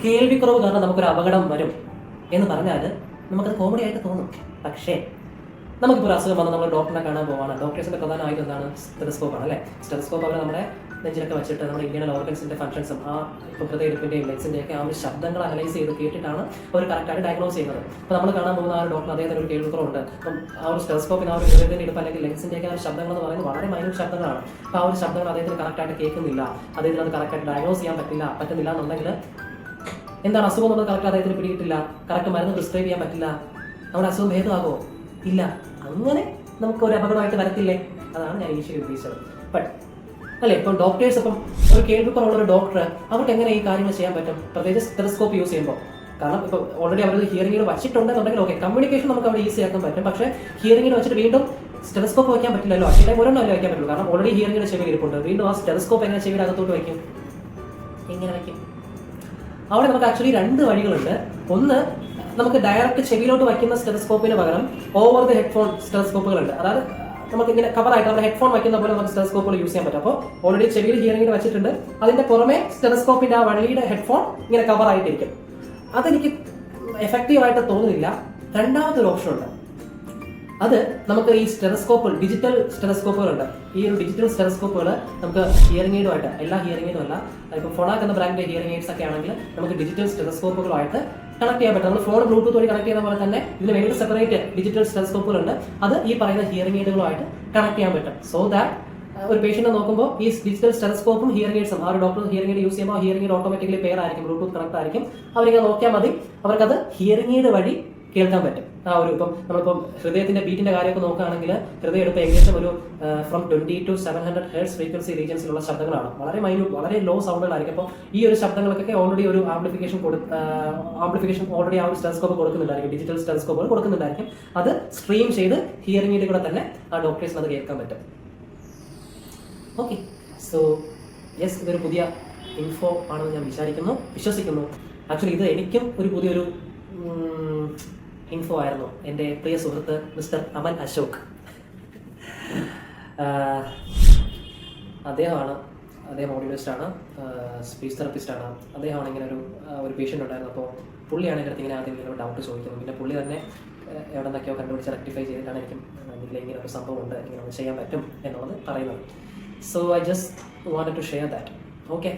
കേൾവിക്കുറവ് കാരണം നമുക്കൊരു അപകടം വരും എന്ന് പറഞ്ഞാൽ നമുക്കത് കോമഡി ആയിട്ട് തോന്നും. പക്ഷേ നമുക്കിപ്പോൾ ഒരു അസുഖം വന്ന് നമ്മൾ ഡോക്ടറിനെ കാണാൻ പോവാണ്. ഡോക്ടേഴ്സിൻ്റെ പ്രധാന ആയുധം എന്താണ്? സ്റ്റെതസ്കോപ്പാണ് അല്ലേ? സ്റ്റെതസ്കോപ്പ് അവർ നമ്മുടെ നെഞ്ചിലൊക്കെ വെച്ചിട്ട് നമ്മുടെ ഇന്റേണൽ ഓർഗൻസിൻ്റെ ഫംഗ്ഷൻസും ആ ഇപ്പോൾ ഹൃദയത്തിൻ്റെയും ലെഗ്സിൻ്റെയൊക്കെ ആ ഒരു ശബ്ദങ്ങൾ അനലൈസ് ചെയ്ത് കേട്ടിട്ടാണ് അവർ കറക്റ്റായിട്ട് ഡയഗ്നോസ് ചെയ്യുന്നത്. അപ്പോൾ നമ്മൾ കാണാൻ പോകുന്ന ആ ഒരു ഡോക്ടർ അദ്ദേഹത്തിന് ഒരു കേൾവിക്കുറവുണ്ട്. അപ്പം ആ ഒരു സ്റ്റെതസ്കോപ്പിന് ആ ഒരു ഹൃദയത്തിൻ്റെ ഇടുപ്പ് അല്ലെങ്കിൽ ലെഗ്സിൻ്റെയൊക്കെ ആ ഒരു ശബ്ദങ്ങൾ എന്ന് പറയുന്നത് വളരെ മൈന്യൂട്ട് ശബ്ദങ്ങളാണ്. അപ്പോൾ ആ ഒരു ശബ്ദങ്ങൾ അദ്ദേഹത്തിന് കറക്റ്റായിട്ട് കേൾക്കുന്നില്ല, അദ്ദേഹത്തിന് അത് കറക്റ്റായിട്ട് ഡയഗ്നോസ് ചെയ്യാൻ പറ്റുന്നില്ല എന്നുണ്ടെങ്കിൽ എന്താണ് അസുഖം എന്നുള്ളത് കറക്റ്റ് അദ്ദേഹത്തിന് പിടികിട്ടില്ല, കറക്റ്റ് മരുന്ന് പ്രിസ്ക്രൈബ് ചെയ്യാൻ പറ്റില്ല, നമ്മുടെ അസുഖം ഭേദമാകുമോ? ഇല്ല. അങ്ങനെ നമുക്ക് ഒരു അപകടമായിട്ട് വരത്തില്ലേ? അതാണ് ഞാൻ ഇനിഷ്യലി ഉദ്ദേശിച്ചത്. ബട്ട് അല്ലേ, ഇപ്പോൾ ഡോക്ടേഴ്സ്, ഇപ്പം ഒരു കേൾവിക്കുറവുള്ള ഒരു ഡോക്ടർ അവർക്ക് എങ്ങനെ ഈ കാര്യങ്ങൾ ചെയ്യാൻ പറ്റും? പ്രത്യേകിച്ച് സ്റ്റെതസ്കോപ്പ് യൂസ് ചെയ്യുമ്പോൾ. കാരണം ഇപ്പോൾ ഓൾറെഡി അവർ ഹിയറിംഗ് എയ്ഡ് വച്ചിട്ടുണ്ടെന്നുണ്ടെങ്കിൽ ഓക്കെ, കമ്മ്യൂണിക്കേഷൻ നമുക്ക് അവിടെ ഈസി ആക്കാൻ പറ്റും. പക്ഷേ ഹിയറിംഗ് എയ്ഡ് വെച്ചിട്ട് വീണ്ടും സ്റ്റെതസ്കോപ്പ് വയ്ക്കാൻ പറ്റില്ലല്ലോ. അച്ഛനെ ഒരെണ്ണമല്ലേ വയ്ക്കാൻ പറ്റുള്ളൂ. കാരണം ഓൾറെഡി ഹിയറിംഗ് എയ്ഡ് ചെവിയിൽ ഇരിപ്പുണ്ട്. വീണ്ടും ആ സ്റ്റെതസ്കോപ്പ് എങ്ങനെ ചെവിയുടെ അകത്തോട്ട് വയ്ക്കും? എങ്ങനെ വയ്ക്കും? അവിടെ നമുക്ക് ആക്ച്വലി രണ്ട് വഴികളുണ്ട്. ഒന്ന്, നമുക്ക് ഡയറക്റ്റ് ചെവിയിലോട്ട് വയ്ക്കുന്ന സ്റ്റെതസ്കോപ്പിന് പകരം ഓവർ ദ ഹെഡ്ഫോൺ സ്റ്റെതസ്കോപ്പുകളുണ്ട്. അതായത് നമുക്ക് ഇങ്ങനെ കവറായിട്ട് നമ്മുടെ ഹെഡ്ഫോൺ വയ്ക്കുന്ന പോലെ നമുക്ക് സ്റ്റെതസ്കോപ്പുകൾ യൂസ് ചെയ്യാൻ പറ്റും. അപ്പോൾ ഓൾറെഡി ചെവിയിൽ ഹിയറിംഗ് എയ്ഡ് വെച്ചിട്ടുണ്ട്, അതിന്റെ പുറമെ സ്റ്റെതസ്കോപ്പിന്റെ ആ വള്ളിയുടെ ഹെഡ്ഫോൺ ഇങ്ങനെ കവറായിട്ടിരിക്കും. അതെനിക്ക് എഫക്റ്റീവായിട്ട് തോന്നുന്നില്ല. രണ്ടാമത്തെ ഒരു ഓപ്ഷൻ ഉണ്ട്. അത് നമുക്ക് ഈ സ്റ്റെതസ്കോപ്പ്, ഡിജിറ്റൽ സ്റ്റെതസ്കോപ്പുകളുണ്ട്. ഈ ഒരു ഡിജിറ്റൽ സ്റ്റെതസ്കോപ്പുകൾ നമുക്ക് ഹിയറിംഗ് എയ്ഡുമായിട്ട്, എല്ലാ ഹിയറിംഗ് എയ്ഡും അല്ല, ഇപ്പോൾ ഫോണാക്ക് എന്ന ബ്രാൻഡിന്റെ ഹിയറിംഗ് എയ്ഡ്സ് ഒക്കെ ആണെങ്കിൽ നമുക്ക് ഡിജിറ്റൽ സ്റ്റെതസ്കോപ്പുകളുമായിട്ട് കണക്ട് ചെയ്യാൻ പറ്റും. നമ്മൾ ഫോൺ ബ്ലൂടൂത്ത് വഴി കണക്ട് ചെയ്യുന്ന പോലെ തന്നെ ഇതിന് വേണ്ടി സെപ്പറേറ്റ് ഡിജിറ്റൽ സ്റ്റെതസ്കോപ്പുകളുണ്ട്. അത് ഈ പറയുന്ന ഹിയറിംഗ് എയ്ഡുകളുമായിട്ട് കണക്ട് ചെയ്യാൻ പറ്റും. സോ ദാറ്റ് ഒരു പേഷ്യന്റ് നോക്കുമ്പോൾ ഈ ഡിജിറ്റൽ സ്റ്റെതസ്കോപ്പും ഹിയറിംഗ് എയ്ഡ്സും ആ ഒരു ഡോക്ടർ ഹിയറിംഗ് എയ്ഡ് യൂസ് ചെയ്യുമ്പോൾ ഹിയറിംഗ് എയ്ഡ് ഓട്ടോമാറ്റിക്കലി പെയർ ആയിരിക്കും, ബ്ലൂടൂത്ത് കണക്ട് ആയിരിക്കും. അവരിങ്ങനെ നോക്കിയാൽ മതി, അവർക്കത് ഹിയറിംഗ് എയ്ഡ് വഴി കേൾക്കാൻ പറ്റും. ആ ഒരു ഇപ്പം നമ്മളിപ്പം ഹൃദയത്തിന്റെ ബീറ്റിന്റെ കാര്യമൊക്കെ നോക്കുകയാണെങ്കിൽ ഹൃദയം എടുപ്പ് ഏകദേശം ഒരു ഫ്രം 20 to 700 ഹെർട്സ് ഫ്രീക്വൻസി റീജിയൻസിലുള്ള ശബ്ദങ്ങളാണ്. വളരെ മൈന്യൂട്ട്, വളരെ ലോ സൗണ്ടുകളായിരിക്കും. അപ്പോൾ ഈ ഒരു ശബ്ദങ്ങൾക്കൊക്കെ ഓൾറെഡി ഒരു ആംപ്ലിഫിക്കേഷൻ ഓൾറെഡി ആ ഒരു സ്റ്റെതസ്കോപ്പ് കൊടുക്കുന്നുണ്ടായിരിക്കും, ഡിജിറ്റൽ സ്റ്റെതസ്കോപ്പുകൾ കൊടുക്കുന്നുണ്ടായിരിക്കും. അത് സ്ട്രീം ചെയ്ത് ഹിയറിംഗ് എയ്ഡ് കൂടെ തന്നെ ആ ഡോക്ടേഴ്സിന് അത് കേൾക്കാൻ പറ്റും. ഓക്കെ, സോ യെസ്, ഇതൊരു പുതിയ ഇൻഫോ ആണെന്ന് ഞാൻ വിശ്വസിക്കുന്നു. ആക്ച്വലി ഇത് എനിക്കും ഒരു പുതിയൊരു ഇൻഫോ ആയിരുന്നു. എൻ്റെ പ്രിയ സുഹൃത്ത് മിസ്റ്റർ അമൻ അശോക്, അദ്ദേഹം ഓഡിയോളിസ്റ്റാണ്, സ്പീച്ച് തെറപ്പിസ്റ്റാണ്. അദ്ദേഹമാണ് ഇങ്ങനെ ഒരു പേഷ്യൻ്റ് ഉണ്ടായിരുന്നു. അപ്പോൾ പുള്ളിയാണ് എൻ്റെ അടുത്ത് ഇങ്ങനെ ആദ്യം ഇങ്ങനെ ഡൗട്ട് ചോദിക്കുന്നത്. പിന്നെ പുള്ളി തന്നെ എവിടെ നിന്നൊക്കെയോ കണ്ടുപിടിച്ച് റെക്ടിഫൈ ചെയ്തിട്ടാണ് എനിക്കും ഇങ്ങനെ ഒരു സംഭവം ഉണ്ട്, ഇങ്ങനെ ചെയ്യാൻ പറ്റും എന്നുള്ളത് പറയുന്നത്. So I just wanted to share that. Okay.